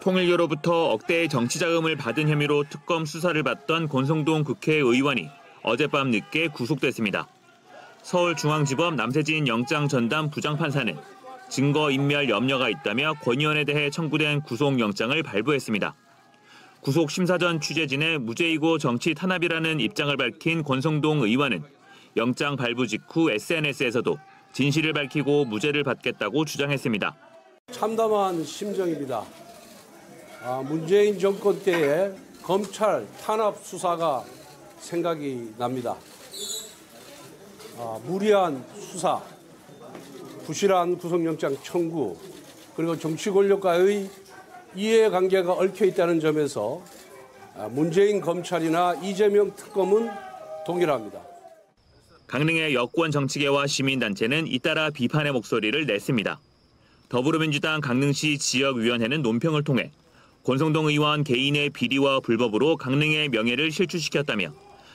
통일교로부터 억대의 정치자금을 받은 혐의로 특검 수사를 받던 권성동 국회의원이 어젯밤 늦게 구속됐습니다. 서울중앙지법 남세진 영장전담 부장판사는 증거인멸 염려가 있다며 권 의원에 대해 청구된 구속영장을 발부했습니다. 구속 심사 전 취재진의 무죄이고 정치 탄압이라는 입장을 밝힌 권성동 의원은 영장 발부 직후 SNS에서도 진실을 밝히고 무죄를 받겠다고 주장했습니다. 참담한 심정입니다. 문재인 정권 때의 검찰 탄압 수사가 생각이 납니다. 무리한 수사, 부실한 구속영장 청구, 그리고 정치 권력과의 이해관계가 얽혀 있다는 점에서 문재인 검찰이나 이재명 특검은 동일합니다. 강릉의 여권 정치계와 시민단체는 잇따라 비판의 목소리를 냈습니다. 더불어민주당 강릉시 지역위원회는 논평을 통해 권성동 의원 개인의 비리와 불법으로 강릉의 명예를 실추시켰다며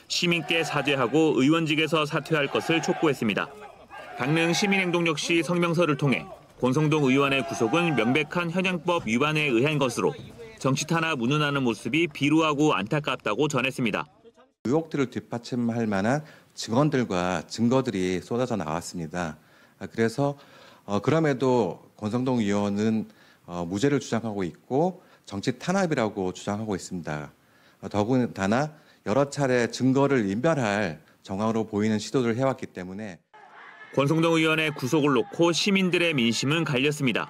시민께 사죄하고 의원직에서 사퇴할 것을 촉구했습니다. 강릉 시민행동 역시 성명서를 통해 권성동 의원의 구속은 명백한 현행법 위반에 의한 것으로 정치 탄압 운운하는 모습이 비루하고 안타깝다고 전했습니다. 의혹들을 뒷받침할 만한 증언들과 증거들이 쏟아져 나왔습니다. 그래서 그럼에도 권성동 의원은 무죄를 주장하고 있고 정치 탄압이라고 주장하고 있습니다. 더군다나 여러 차례 증거를 인멸할 정황으로 보이는 시도를 해왔기 때문에 권성동 의원의 구속을 놓고 시민들의 민심은 갈렸습니다.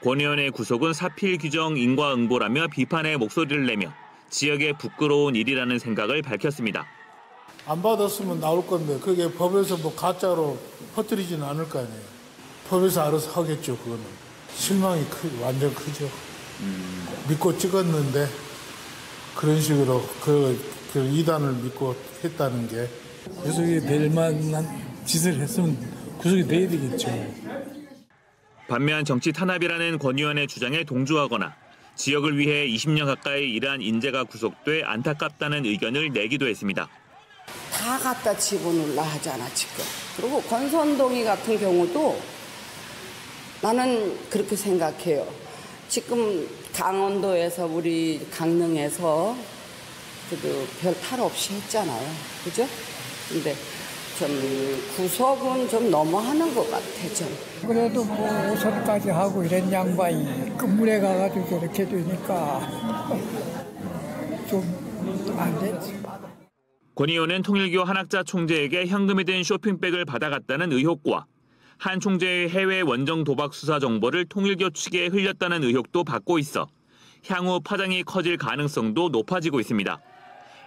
권 의원의 구속은 사필 규정 인과응보라며 비판의 목소리를 내며 지역의 부끄러운 일이라는 생각을 밝혔습니다. 안 받았으면 나올 건데 그게 법에서 뭐 가짜로 퍼뜨리지는 않을 거 아니에요. 법에서 알아서 하겠죠. 그거는. 실망이 완전 크죠. 믿고 찍었는데 그런 식으로 그 이단을 믿고 했다는 게. 구속이 될 만한 짓을 했으면 구속이 돼야 되겠죠. 반면 정치 탄압이라는 권 의원의 주장에 동조하거나 지역을 위해 20년 가까이 일한 인재가 구속돼 안타깝다는 의견을 내기도 했습니다. 다 갖다 집어넣으려 하잖아 지금. 그리고 권선동이 같은 경우도 나는 그렇게 생각해요. 지금 강원도에서 우리 강릉에서 별 탈 없이 했잖아요. 그죠? 근데 좀 구속은 좀 너무하는 것 같아 좀. 그래도 뭐 오선까지 하고 이런 양반이 끝물에 가가지고 저렇게 되니까 좀 안 됐지. 권 의원은 통일교 한학자 총재에게 현금이 든 쇼핑백을 받아갔다는 의혹과 한 총재의 해외 원정 도박 수사 정보를 통일교 측에 흘렸다는 의혹도 받고 있어 향후 파장이 커질 가능성도 높아지고 있습니다.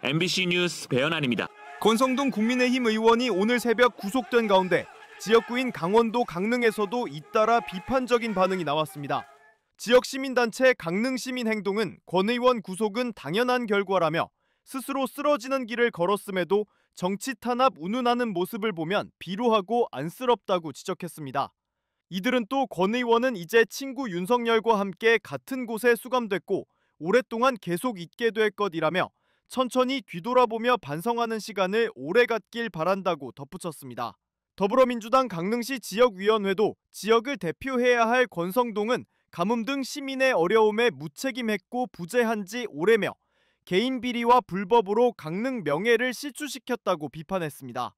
MBC 뉴스 배현환입니다. 권성동 국민의힘 의원이 오늘 새벽 구속된 가운데 지역구인 강원도 강릉에서도 잇따라 비판적인 반응이 나왔습니다. 지역 시민단체 강릉시민행동은 권 의원 구속은 당연한 결과라며 스스로 쓰러지는 길을 걸었음에도 정치 탄압 운운하는 모습을 보면 비루하고 안쓰럽다고 지적했습니다. 이들은 또 권 의원은 이제 친구 윤석열과 함께 같은 곳에 수감됐고 오랫동안 계속 있게 될 것이라며 천천히 뒤돌아보며 반성하는 시간을 오래 갖길 바란다고 덧붙였습니다. 더불어민주당 강릉시 지역위원회도 지역을 대표해야 할 권성동은 가뭄 등 시민의 어려움에 무책임했고 부재한 지 오래며 개인 비리와 불법으로 강릉 명예를 실추시켰다고 비판했습니다.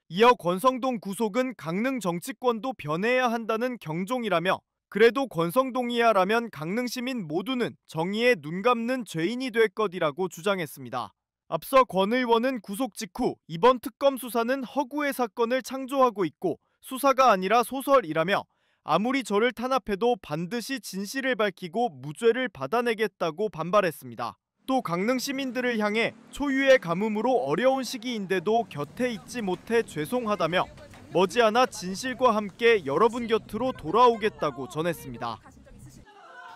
이어 권성동 구속은 강릉 정치권도 변해야 한다는 경종이라며 그래도 권성동이야라면 강릉 시민 모두는 정의에 눈감는 죄인이 될 것이라고 주장했습니다. 앞서 권 의원은 구속 직후 이번 특검 수사는 허구의 사건을 창조하고 있고 수사가 아니라 소설이라며 아무리 저를 탄압해도 반드시 진실을 밝히고 무죄를 받아내겠다고 반발했습니다. 또 강릉 시민들을 향해 초유의 가뭄으로 어려운 시기인데도 곁에 있지 못해 죄송하다며 머지않아 진실과 함께 여러분 곁으로 돌아오겠다고 전했습니다.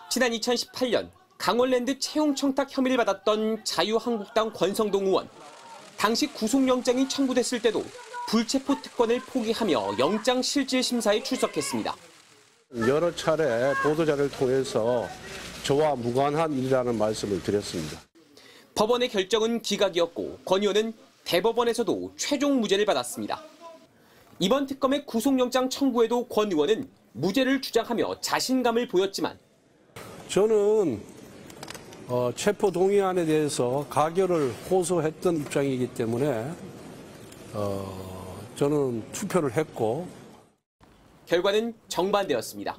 지난 2018년 강원랜드 채용 청탁 혐의를 받았던 자유한국당 권성동 의원. 당시 구속영장이 청구됐을 때도 불체포 특권을 포기하며 영장 실질 심사에 출석했습니다. 여러 차례 보도자를 통해서 저와 무관한 일이라는 말씀을 드렸습니다. 법원의 결정은 기각이었고 권 의원은 대법원에서도 최종 무죄를 받았습니다. 이번 특검의 구속영장 청구에도 권 의원은 무죄를 주장하며 자신감을 보였지만 저는 체포 동의안에 대해서 가결을 호소했던 입장이기 때문에 저는 투표를 했고 결과는 정반대였습니다.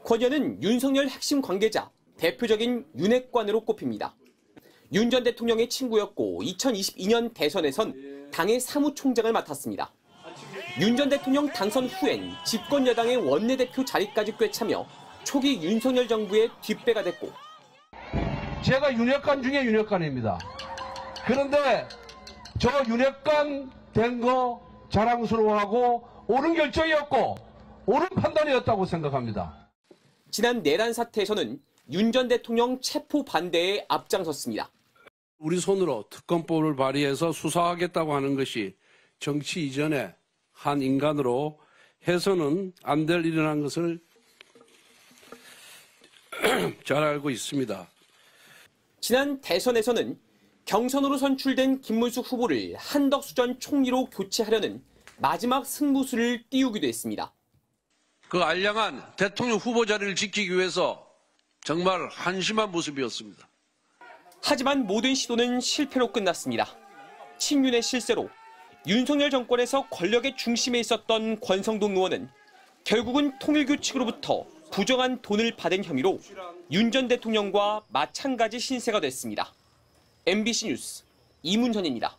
권 의원은 윤석열 핵심 관계자, 대표적인 윤핵관으로 꼽힙니다. 윤 전 대통령의 친구였고 2022년 대선에선 당의 사무총장을 맡았습니다. 윤 전 대통령 당선 후엔 집권 여당의 원내대표 자리까지 꿰차며 초기 윤석열 정부의 뒷배가 됐고 제가 윤핵관 중에 윤핵관입니다. 그런데 저 윤핵관 된 거 자랑스러워하고 옳은 결정이었고 옳은 판단이었다고 생각합니다. 지난 내란 사태에서는 윤 전 대통령 체포 반대에 앞장섰습니다. 우리 손으로 특검법을 발의해서 수사하겠다고 하는 것이 정치 이전에 한 인간으로 해서는 안 될 일이라는 것을 잘 알고 있습니다. 지난 대선에서는 경선으로 선출된 김문숙 후보를 한덕수 전 총리로 교체하려는 마지막 승부수를 띄우기도 했습니다. 그 알량한 대통령 후보 자리를 지키기 위해서 정말 한심한 모습이었습니다. 하지만 모든 시도는 실패로 끝났습니다. 친윤의 실세로 윤석열 정권에서 권력의 중심에 있었던 권성동 의원은 결국은 통일교 측으로부터 부정한 돈을 받은 혐의로 윤 전 대통령과 마찬가지 신세가 됐습니다. MBC 뉴스 이문현입니다.